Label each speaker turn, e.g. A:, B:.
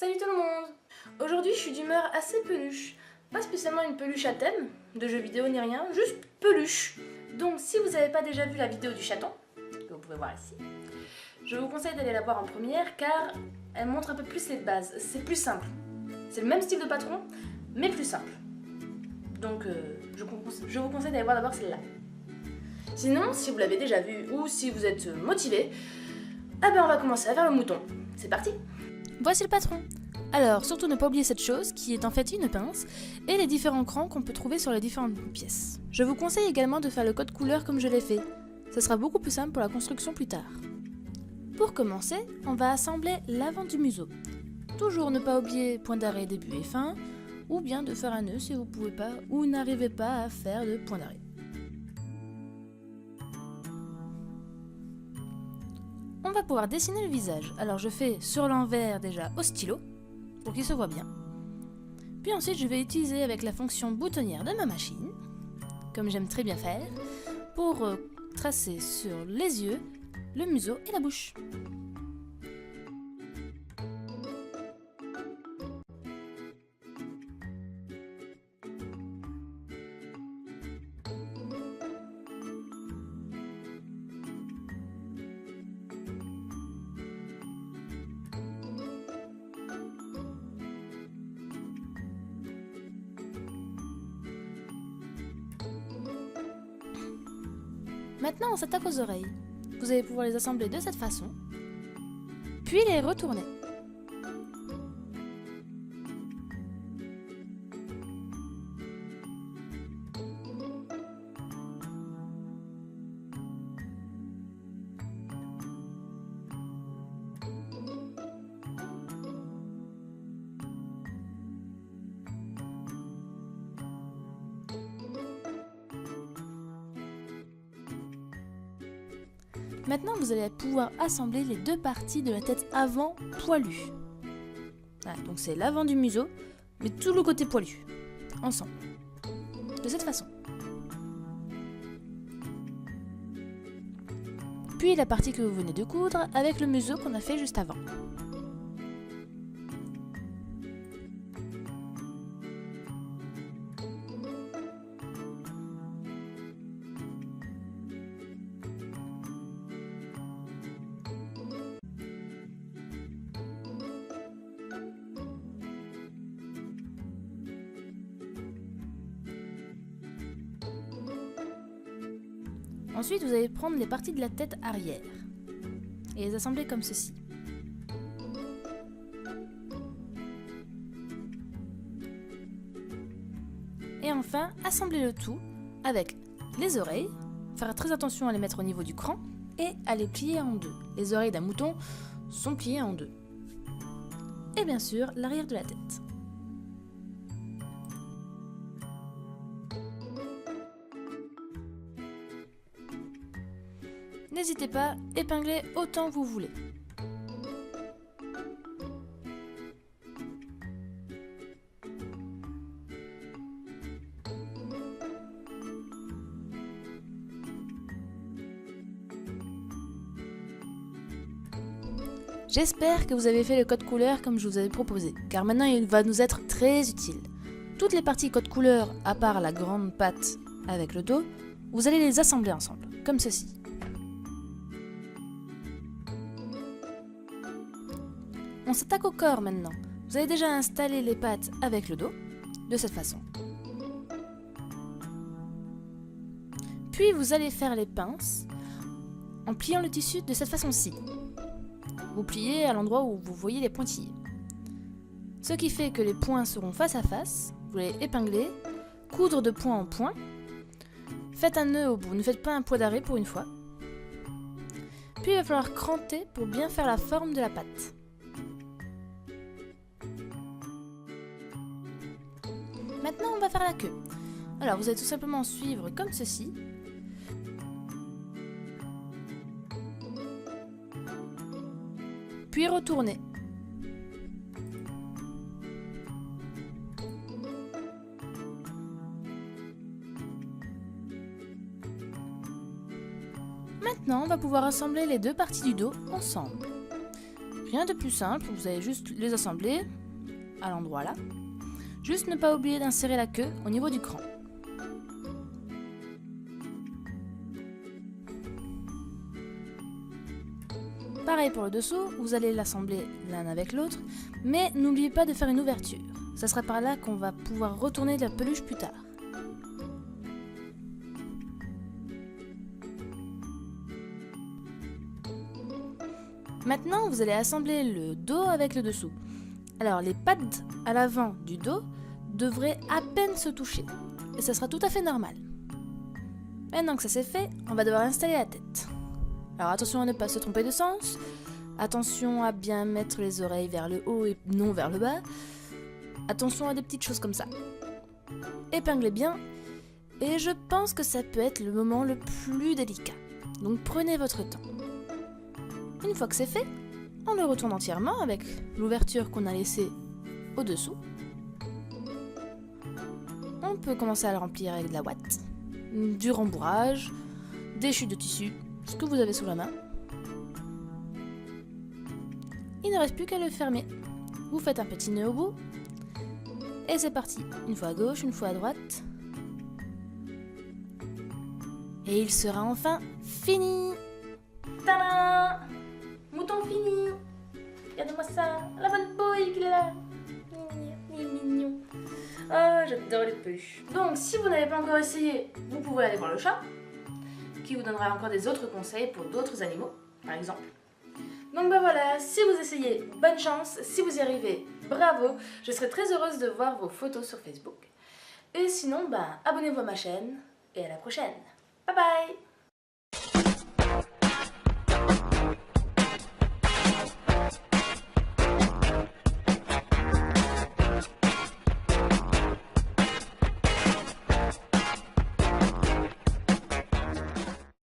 A: Salut tout le monde! Aujourd'hui je suis d'humeur assez peluche. Pas spécialement une peluche à thème, de jeux vidéo ni rien, juste peluche. Donc si vous n'avez pas déjà vu la vidéo du chaton, que vous pouvez voir ici, je vous conseille d'aller la voir en première car elle montre un peu plus les bases. C'est plus simple. C'est le même style de patron, mais plus simple. Donc je vous conseille d'aller voir d'abord celle-là. Sinon, si vous l'avez déjà vue ou si vous êtes motivé, on va commencer à faire le mouton. C'est parti!
B: Voici le patron. Alors, surtout ne pas oublier cette chose, qui est en fait une pince, et les différents crans qu'on peut trouver sur les différentes pièces. Je vous conseille également de faire le code couleur comme je l'ai fait. Ce sera beaucoup plus simple pour la construction plus tard. Pour commencer, on va assembler l'avant du museau. Toujours ne pas oublier point d'arrêt, début et fin, ou bien de faire un nœud si vous pouvez pas ou n'arrivez pas à faire de point d'arrêt. On va pouvoir dessiner le visage. Alors je fais sur l'envers déjà au stylo, pour qu'il se voit bien. Puis ensuite je vais utiliser avec la fonction boutonnière de ma machine, comme j'aime très bien faire, pour tracer sur les yeux, le museau et la bouche. Maintenant, on s'attaque aux oreilles. Vous allez pouvoir les assembler de cette façon, puis les retourner. Maintenant, vous allez pouvoir assembler les deux parties de la tête avant poilue. Voilà, donc c'est l'avant du museau, mais tout le côté poilu, ensemble, de cette façon. Puis la partie que vous venez de coudre avec le museau qu'on a fait juste avant. Ensuite, vous allez prendre les parties de la tête arrière et les assembler comme ceci. Et enfin, assembler le tout avec les oreilles, faire très attention à les mettre au niveau du cran et à les plier en deux. Les oreilles d'un mouton sont pliées en deux. Et bien sûr, l'arrière de la tête. N'hésitez pas, épinglez autant que vous voulez. J'espère que vous avez fait le code couleur comme je vous avais proposé, car maintenant il va nous être très utile. Toutes les parties code couleur, à part la grande patte avec le dos, vous allez les assembler ensemble, comme ceci. On s'attaque au corps maintenant. Vous avez déjà installé les pattes avec le dos, de cette façon. Puis vous allez faire les pinces en pliant le tissu de cette façon-ci. Vous pliez à l'endroit où vous voyez les pointillés. Ce qui fait que les points seront face à face. Vous les épinglez, coudre de point en point. Faites un nœud au bout, ne faites pas un point d'arrêt pour une fois. Puis il va falloir cranter pour bien faire la forme de la patte. Maintenant, on va faire la queue. Alors, vous allez tout simplement suivre comme ceci. Puis retourner. Maintenant, on va pouvoir assembler les deux parties du dos ensemble. Rien de plus simple, vous allez juste les assembler à l'endroit là. Juste ne pas oublier d'insérer la queue au niveau du cran. Pareil pour le dessous, vous allez l'assembler l'un avec l'autre, mais n'oubliez pas de faire une ouverture. Ça sera par là qu'on va pouvoir retourner la peluche plus tard. Maintenant, vous allez assembler le dos avec le dessous. Alors, les pattes à l'avant du dos devraient à peine se toucher, et ça sera tout à fait normal. Maintenant que ça c'est fait, on va devoir installer la tête. Alors attention à ne pas se tromper de sens, attention à bien mettre les oreilles vers le haut et non vers le bas, attention à des petites choses comme ça. Épinglez bien, et je pense que ça peut être le moment le plus délicat, donc prenez votre temps. Une fois que c'est fait, on le retourne entièrement avec l'ouverture qu'on a laissée au-dessous. On peut commencer à le remplir avec de la ouate, du rembourrage, des chutes de tissu, ce que vous avez sous la main. Il ne reste plus qu'à le fermer. Vous faites un petit nœud au bout, et c'est parti. Une fois à gauche, une fois à droite. Et il sera enfin fini.
A: Tadam! Mouton fini! Regardez-moi ça! La bonne boy qu'il est là! Il est mignon! Oh, j'adore les peluches! Donc, si vous n'avez pas encore essayé, vous pouvez aller voir le chat, qui vous donnera encore des autres conseils pour d'autres animaux, par exemple. Donc ben voilà, si vous essayez, bonne chance, si vous y arrivez, bravo, je serai très heureuse de voir vos photos sur Facebook. Et sinon, ben, abonnez-vous à ma chaîne, et à la prochaine. Bye bye!